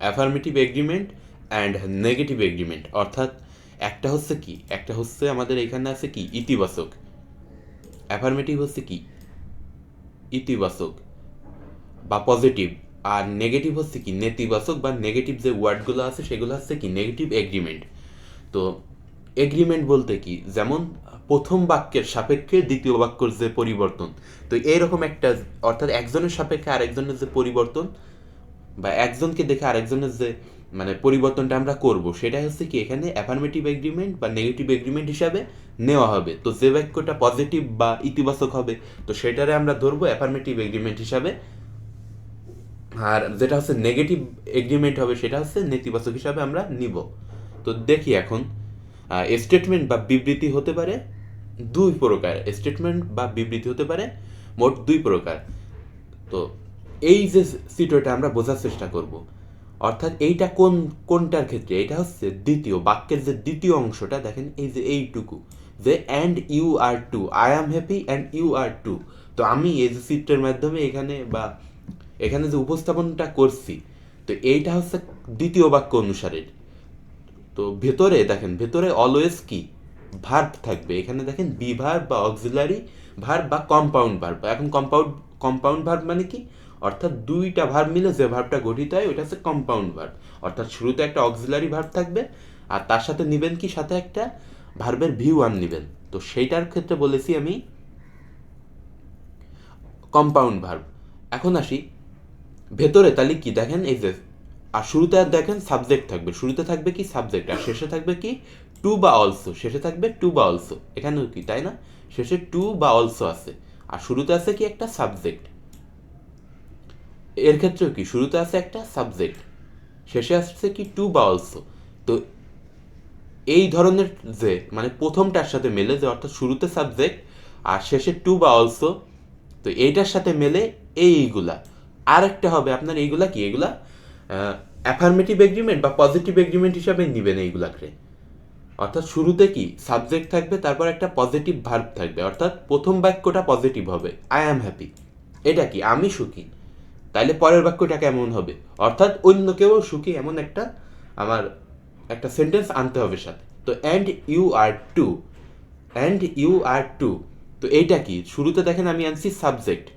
Affirmative agreement and negative agreement. অর্থাৎ একটা হচ্ছে কি, একটা হচ্ছে আমাদের এখানে আছে কি ইতিবাচক, অ্যাফার্মেটিভ হচ্ছে কি ইতিবাচক বা পজিটিভ, আর নেগেটিভ হচ্ছে কি নেতিবাচক বা নেগেটিভ যে ওয়ার্ডগুলো আছে সেগুলো হচ্ছে কি নেগেটিভ এগ্রিমেন্ট। তো এগ্রিমেন্ট বলতে কি, যেমন প্রথম বাক্যের সাপেক্ষে দ্বিতীয় বাক্যের যে পরিবর্তন, তো এইরকম একটা, অর্থাৎ একজনের সাপেক্ষে আরেকজনের যে পরিবর্তন বা একজনকে দেখে আরেকজনের যে মানে পরিবর্তনটা আমরা করব, সেটা হচ্ছে কি এখানে অ্যাফার্মেটিভ এগ্রিমেন্ট বা নেগেটিভ এগ্রিমেন্ট হিসাবে নেওয়া হবে। তো যে বাক্যটা পজিটিভ বা ইতিবাচক হবে, তো সেটারে আমরা ধরবো অ্যাফার্মেটিভ এগ্রিমেন্ট হিসাবে, আর যেটা হচ্ছে নেগেটিভ এগ্রিমেন্ট হবে সেটা হচ্ছে নেতিবাচক হিসাবে আমরা নিব। তো দেখি এখন স্টেটমেন্ট বা বিবৃতি হতে পারে দুই প্রকার, স্টেটমেন্ট বা বিবৃতি হতে পারে মোট দুই প্রকার। তো এই যে চিত্রটা আমরা বোঝার চেষ্টা করব, অর্থাৎ এইটা কোনটার ক্ষেত্রে, এটা হচ্ছে দ্বিতীয় বাক্যের যে দ্বিতীয় অংশটা, দেখেন এই যে এইটুকু, যে and you are too, I am happy and you are too. তো আমি এই যে চিত্রের মাধ্যমে এখানে বা এখানে যে উপস্থাপনটা করছি, তো এইটা হচ্ছে দ্বিতীয় বাক্য অনুসারে। তো ভেতরে দেখেন, ভেতরে অলওয়েজ কি ভার্ব থাকবে, এখানে দেখেন বি ভার্ব বা অক্সিলারি ভার্ব বা কম্পাউন্ড ভার্ব। এখন কম্পাউন্ড ভার্ব মানে কি, অর্থাৎ দুইটা ভার্ব মিলে যে ভার্বটা গঠিত হয় ওইটা হচ্ছে কম্পাউন্ড ভার্ব। অর্থাৎ শুরুতে একটা অক্সিলারি ভার্ব থাকবে আর তার সাথে নিবেন কি, সাথে একটা ভার্বের ভি ওয়ান নিবেন। তো সেইটার ক্ষেত্রে বলেছি আমি কম্পাউন্ড ভার্ব। এখন আসি ভেতরে, তাহলে কি দেখেন এই যে, আর শুরুতে আর দেখেন সাবজেক্ট থাকবে, শুরুতে থাকবে কি সাবজেক্ট, আর শেষে থাকবে কি টু বা অলসো, শেষে থাকবে টু বা অলসো। এখানেও কি তাই না, শেষে টু বা অলসো আছে, আর শুরুতে আছে কি একটা সাবজেক্ট। এর ক্ষেত্রেও কি শুরুতে আছে একটা সাবজেক্ট, শেষে আসছে কি টু বা অলসো। তো এই ধরনের যে মানে প্রথমটার সাথে মেলে, যে অর্থাৎ শুরুতে সাবজেক্ট আর শেষে টু বা অলসো, তো এইটার সাথে মেলে এইগুলা। আর একটা হবে আপনার এইগুলা কি, এগুলা অ্যাফার্মেটিভ এগ্রিমেন্ট বা পজিটিভ এগ্রিমেন্ট হিসাবে নিবেন এইগুলাকে। অর্থাৎ শুরুতে কি সাবজেক্ট থাকবে, তারপর একটা পজিটিভ ভার্ব থাকবে, অর্থাৎ প্রথম বাক্যটা পজিটিভ হবে, আই অ্যাম হ্যাপি, এটা কি আমি সুখী। তাইলে পরের বাক্যটা কেমন হবে, অর্থাৎ অন্য কেউ সুখী, এমন একটা আমার একটা সেন্টেন্স আনতে হবে সাথে। তো and you are too, and you are too, তো এইটা কি শুরুতে দেখেন আমি আনছি সাবজেক্ট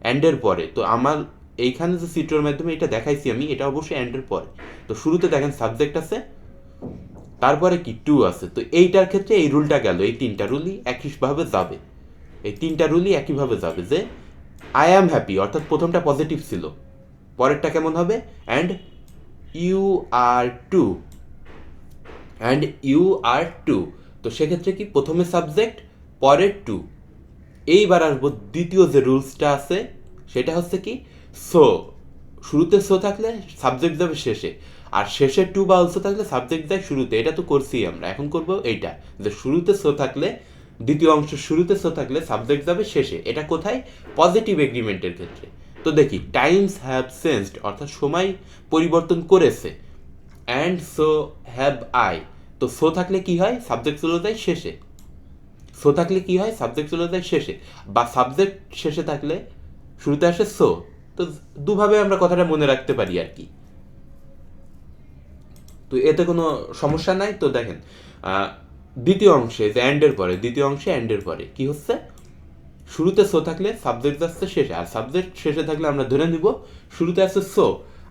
অ্যান্ডের পরে, তো আমার এইখানে যে চিত্রের মাধ্যমে এটা দেখাইছি আমি, এটা অবশ্যই অ্যান্ডের পরে। তো শুরুতে দেখেন সাবজেক্ট আছে, তারপরে কি টু আছে। তো এইটার ক্ষেত্রে এই রুলটা গেল, এই তিনটা রুলই একইভাবে যাবে, এই তিনটা রুলই একইভাবে যাবে, যে আই অ্যাম হ্যাপি অর্থাৎ প্রথমটা পজিটিভ ছিল, পরেরটা কেমন হবে and you are too, and you are too. তো সেক্ষেত্রে কি প্রথমে সাবজেক্ট পরের টু। এইবার আসবো দ্বিতীয় যে রুলসটা আছে, সেটা হচ্ছে কি সো, শুরুতে সো থাকলে সাবজেক্ট যাবে শেষে, আর শেষে টু বা অলসো থাকলে সাবজেক্ট যায় শুরুতে। এটা তো করছি আমরা, এখন করবো এইটা, যে শুরুতে সো থাকলে, দ্বিতীয় অংশ শুরুতে সো থাকলে সাবজেক্ট যাবে শেষে। এটা কোথায়, পজিটিভ এগ্রিমেন্টের ক্ষেত্রে। তো দেখি টাইমস হ্যাভ চেঞ্জড, অর্থাৎ সময় পরিবর্তন করেছে, অ্যান্ড সো হ্যাভ আই। তো সো থাকলে কি হয়, সাবজেক্ট চলে যায় শেষে, সো থাকলে কি হয় সাবজেক্ট চলে যায় শেষে, বা সাবজেক্ট শেষে থাকলে শুরুতে আসে সো। তো দুভাবে আমরা কথাটা মনে রাখতে পারি আর কি। তো এতে কোনো সমস্যা নাই। তো দেখেন দ্বিতীয় অংশে যে অ্যান্ডের পরে, দ্বিতীয় অংশে অ্যান্ডের পরে কি হচ্ছে, শুরুতে সো থাকলে সাবজেক্ট যাচ্ছে শেষে, আর সাবজেক্ট শেষে থাকলে আমরা ধরে নিব শুরুতে আছে সো।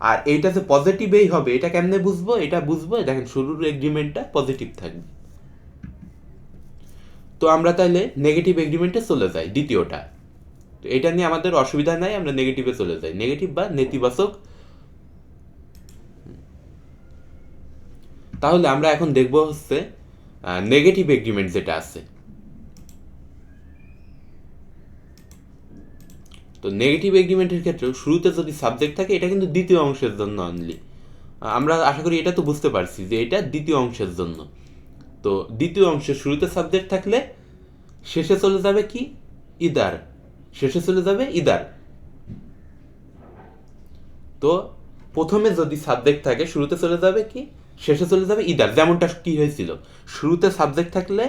আর এইটা যে পজিটিভেই হবে, এটা কেমনে বুঝবো, এটা বুঝবো দেখেন শুরুর এগ্রিমেন্টটা পজিটিভ থাকবে। তো আমরা তাহলে নেগেটিভ এগ্রিমেন্টে চলে যাই দ্বিতীয়টা। তো এটা নিয়ে আমাদের অসুবিধা নাই, আমরা নেগেটিভে চলে যাই, নেগেটিভ বা নেতিবাচক। তাহলে আমরা এখন দেখব হচ্ছে নেগেটিভ এগ্রিমেন্ট যেটা আছে। তো নেগেটিভ এগ্রিমেন্টের ক্ষেত্রেও শুরুতে যদি সাবজেক্ট থাকে, এটা কিন্তু দ্বিতীয় অংশের জন্য অনলি। আমরা আশা করি এটা তো বুঝতে পারছি যে এটা দ্বিতীয় অংশের জন্য। তো দ্বিতীয় অংশের শুরুতে সাবজেক্ট থাকলে শেষে চলে যাবে কি ইদার, শেষে চলে যাবে ইদার। তো প্রথমে যদি সাবজেক্ট থাকে শুরুতে চলে যাবে কি, শেষে চলে যাবে ইদার। যেমনটা কি হয়েছিল, শুরুতে সাবজেক্ট থাকলে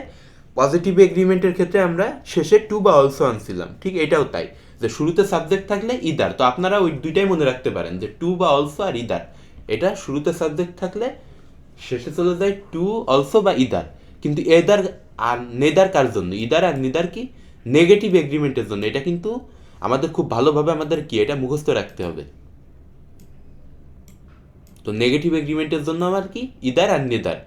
পজিটিভ এগ্রিমেন্টের ক্ষেত্রে আমরা শেষে টু বা অলসো আনছিলাম, ঠিক এটাও তাই, যে শুরুতে সাবজেক্ট থাকলে ইদার। তো আপনারা ওই দুইটাই মনে রাখতে পারেন, যে টু বা অলসো আর ইদার, এটা শুরুতে সাবজেক্ট থাকলে শেষে চলে যায় টু অলসো বা ইদার। কিন্তু এদার আর নেদার কার জন্য? ইদার আর নিদার কি? নেগেটিভ এগ্রিমেন্টের জন্য। এটা কিন্তু আমাদের খুব ভালোভাবে আমাদের কি এটা মুখস্থ রাখতে হবে। তো নেগেটিভ এগ্রিমেন্টের জন্য আমার কি ইদার আর নেদার।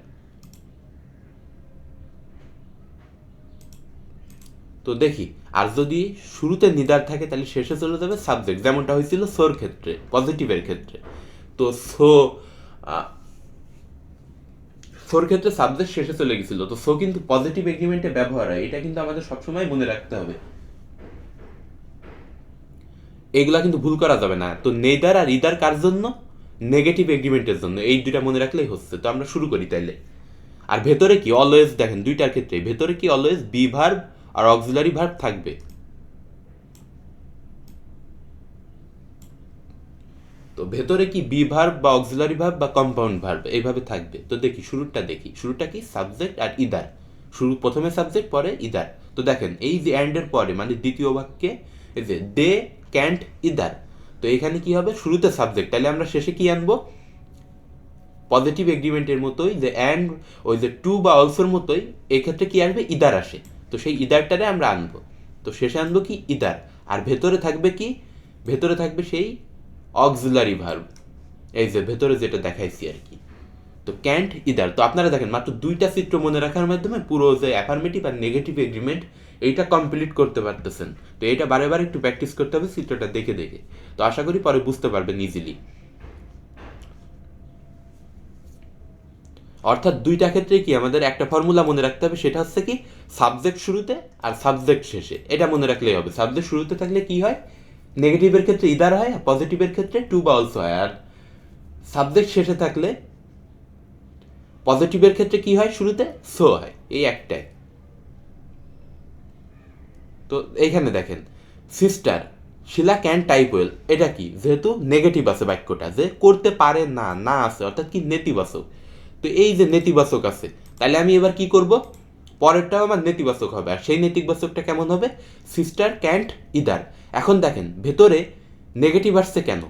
তো দেখি, আর যদি শুরুতে নিদার থাকে তাহলে শেষে চলে যাবে সাবজেক্ট, যেমনটা হয়েছিল সোর ক্ষেত্রে, পজিটিভের ক্ষেত্রে। তো সোর ক্ষেত্রে সাবজেক্ট শেষে চলে গেছিল, তো সো কিন্তু পজিটিভ এগ্রিমেন্টে ব্যবহার হয়, এটা কিন্তু আমাদের সবসময় মনে রাখতে হবে, এগুলা কিন্তু ভুল করা যাবে না। তো নেদার আর ইদার কার জন্য? নেগেটিভ এগ্রিমেন্টের জন্য। এই দুইটা মনে রাখলেই হচ্ছে। তো আমরা শুরু করি তাইলে। আর ভেতরে কি অলওয়েজ, দেখেন দুইটার ক্ষেত্রে ভেতরে কি অলওয়েজ বি ভার্ব আর অক্সিলারি ভার্ব থাকবে। তো ভেতরে কি বি ভার্ব বা অক্সিলারি ভার্ব বা কম্পাউন্ড ভার্ব এইভাবে থাকবে। তো দেখি শুরুটা কি সাবজেক্ট আর ইদার। শুরু প্রথমে সাবজেক্ট পরে ইদার। তো দেখেন এই যে অ্যান্ডের পরে মানে দ্বিতীয় বাক্যে এই যে দে ক্যান্ট ইদার, তো এখানে কি হবে? শুরুতে সাবজেক্ট, তাহলে আমরা শেষে কি আনবো? পজিটিভ এগ্রিমেন্টের মতোই যে অ্যান্ড ওই যে টু বা অলসোর মতোই এক্ষেত্রে কি আসবে? ইদার আসে। তো সেই ইদারটারে আমরা আনবো। তো শেষে আনবো কি? ইদার। আর ভেতরে থাকবে কি? ভেতরে থাকবে সেই অক্সিলারি ভার্ব, এই যে ভেতরে যেটা দেখাইছি আর কি। তো ক্যান্ট ইদার। তো আপনারা দেখেন মাত্র দুইটা চিত্র মনে রাখার মাধ্যমে পুরো যে অ্যাফার্মেটিভ আর নেগেটিভ এগ্রিমেন্ট এইটা কমপ্লিট করতে পারতেছেন। তো এটা বারে বারে একটু প্র্যাকটিস করতে হবে চিত্রটা দেখে দেখে। তো আশা করি পরে বুঝতে পারবেন ইজিলি। অর্থাৎ দুইটা ক্ষেত্রে কি আমাদের একটা ফর্মুলা মনে রাখতে হবে, সেটা হচ্ছে কি সাবজেক্ট শুরুতে আর সাবজেক্ট শেষে। এটা মনে রাখলেই হবে। সাবজেক্ট শুরুতে থাকলে কি হয়? নেগেটিভের ক্ষেত্রে ইদার হয়, আর পজিটিভের ক্ষেত্রে টু বা অলসো হয়। আর সাবজেক্ট শেষে থাকলে পজিটিভের ক্ষেত্রে কি হয়? শুরুতে সো হয়। এই একটাই। তো এইখানে দেখেন sister Shila can type well, এটা কি? যেহেতু নেগেটিভ আছে বাক্যটা, যে করতে পারে না, না আছে, অর্থাৎ কি নেতিবাচক। তো এই যে নেতিবাচক আছে, তাহলে আমি এবার কি করব? পরেরটাও আমার নেতিবাচক হবে। আর সেই নেতিবাচকটা কেমন হবে? Sister can't either. এখন দেখেন ভেতরে নেগেটিভ আসছে কেন?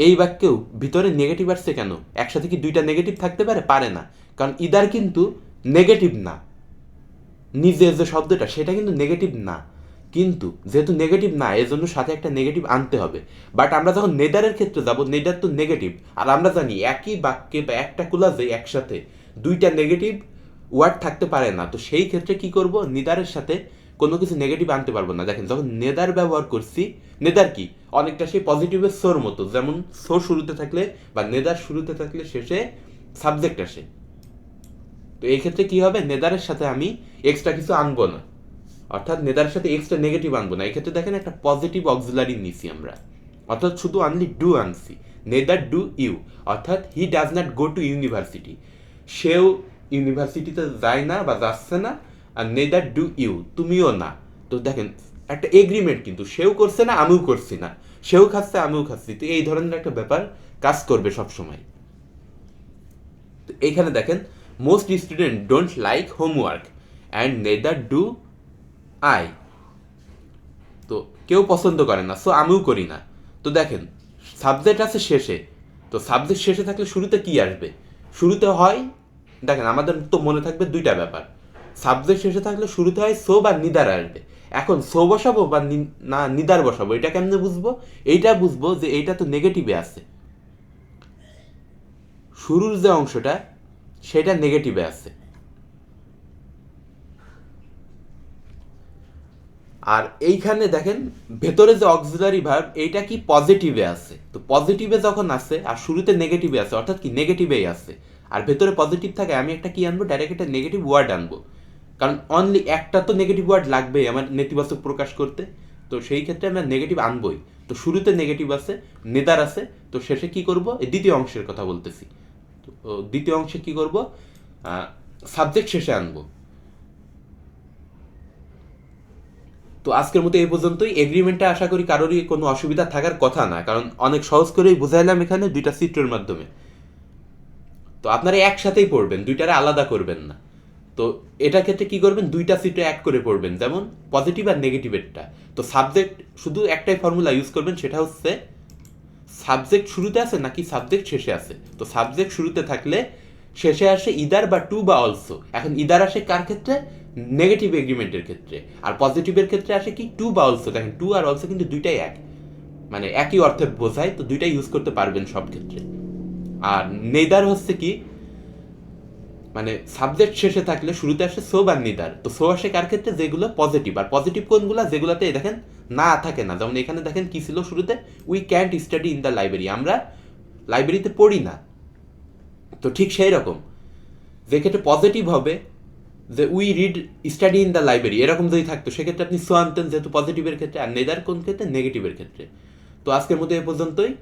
এই বাক্যেও ভিতরে নেগেটিভ আসছে কেন? একসাথে কি দুইটা নেগেটিভ থাকতে পারে? পারে না। কারণ ইদার কিন্তু নেগেটিভ না, নিজের যে শব্দটা সেটা কিন্তু নেগেটিভ না। কিন্তু যেহেতু নেগেটিভ না, এর জন্য সাথে একটা নেগেটিভ আনতে হবে। বাট আমরা যখন নেদারের ক্ষেত্রে যাব, নেদার তো নেগেটিভ। আর আমরা জানি একই বাক্যে বা একটা ক্লজে একসাথে দুইটা নেগেটিভ ওয়ার্ড থাকতে পারে না। তো সেই ক্ষেত্রে কি করব? নেদারের সাথে কোনো কিছু নেগেটিভ আনতে পারবো না। দেখেন যখন নেদার ব্যবহার করছি, নেদার কি অনেকটা সেই পজিটিভের সোর মতো, যেমন সো শুরুতে থাকলে বা নেদার শুরুতে থাকলে শেষে সাবজেক্ট আসে। তো এই ক্ষেত্রে কি হবে? নেদারের সাথে আমি এক্সট্রা কিছু আনবো না, অর্থাৎ নেদারের সাথে এক্সট্রা নেগেটিভ আনবো না। এই ক্ষেত্রে দেখেন একটা পজিটিভ অক্সিলারি নিছি আমরা, অর্থাৎ শুধু অনলি ডু আনছি। নেদার ডু ইউ, অর্থাৎ he does not go to university, সেও ইউনিভার্সিটিতে যায় না বা যাচ্ছে না। আর নেদার ডু ইউ, তুমিও না। তো দেখেন একটা এগ্রিমেন্ট, কিন্তু সেও করছে না আমিও করছি না, সেও খাচ্ছে আমিও খাচ্ছি। তো এই ধরনের একটা ব্যাপার কাজ করবে সবসময়। তো এইখানে দেখেন most student don't like homework and neither do I. তো কেউ পছন্দ করে না, সো আমিও করি না। তো দেখেন সাবজেক্ট আছে শেষে, তো সাবজেক্ট শেষে থাকলে শুরুতে কি আসবে? শুরুতে হয়, দেখেন আমাদের তো মনে থাকবে দুইটা ব্যাপার। সাবজেক্ট শেষে থাকলে শুরুতে হয় সো বা নিদার আসবে। এখন সো বসাবো বা না নিদার বসাবো, এটা কেমনে বুঝবো? এইটা বুঝবো যে এইটা তো নেগেটিভে আছে, শুরুর যে অংশটা সেটা নেগেটিভে আছে। আর এইখানে দেখেন ভেতরে যে অক্সিলারি ভার্ব এইটা কি পজিটিভে আছে। তো পজিটিভে যখন আছে আর শুরুতে নেগেটিভে আছে, অর্থাৎ কি নেগেটিভেই আছে, আর ভেতরে পজিটিভ থাকে, আমি একটা কি আনবো? ডাইরেক্ট একটা নেগেটিভ ওয়ার্ড আনবো। কারণ অনলি একটা তো নেগেটিভ ওয়ার্ড লাগবেই আমার নেতিবাচক প্রকাশ করতে। তো সেই ক্ষেত্রে আমরা নেগেটিভ আনবই। তো শুরুতে নেগেটিভ আছে, নেদার আছে, তো শেষে কি করব? এই দ্বিতীয় অংশের কথা বলতেছি। তো দ্বিতীয় অংশে কি করব? সাবজেক্ট শেষে আনবো। তো আজকের মতো এই পর্যন্তই। এগ্রিমেন্টটা আশা করি কারোরই কোনো অসুবিধা থাকার কথা না, কারণ অনেক সহজ করেই বুঝাইলাম এখানে দুইটা চিত্রের মাধ্যমে। তো আপনারা একসাথেই পড়বেন, দুইটারে আলাদা করবেন না। তো এটার ক্ষেত্রে কি করবেন? দুইটা চিত্র এক করে পড়বেন, যেমন পজিটিভ আর নেগেটিভেরটা। তো সাবজেক্ট শুধু একটাই ফর্মুলা ইউজ করবেন, সেটা হচ্ছে সাবজেক্ট শুরুতে আছে নাকি সাবজেক্ট শেষে আছে। তো সাবজেক্ট শুরুতে থাকলে শেষে আসে ইদার বা টু বা অলসো। এখন ইদার আসে কার ক্ষেত্রে? নেগেটিভ এগ্রিমেন্টের ক্ষেত্রে। আর পজিটিভের ক্ষেত্রে আসে কি টু বা অলসো। দেখেন টু আর অলসো কিন্তু দুইটাই এক, মানে একই অর্থে বোঝায়, তো দুইটাই ইউজ করতে পারবেন সব ক্ষেত্রে। আর নেদার হচ্ছে কি, মানে সাবজেক্ট শেষে থাকলে শুরুতে আসে সো বা নিদার। তো সো আসে কার ক্ষেত্রে? যেগুলো পজিটিভ। আর পজিটিভ কোনগুলো? যেগুলোতে দেখেন না থাকে না। যেমন এখানে দেখেন কি ছিল শুরুতে? We can't study in the library, আমরা লাইব্রেরিতে পড়ি না। তো ঠিক সেই রকম যে ক্ষেত্রে পজিটিভ হবে যে we read study in the library, এরকম যদি থাকতো সেক্ষেত্রে আপনি সো আনতেন যেহেতু পজিটিভের ক্ষেত্রে। আর নেদার কোন ক্ষেত্রে? নেগেটিভের ক্ষেত্রে। তো আজকের মতো এ পর্যন্তই।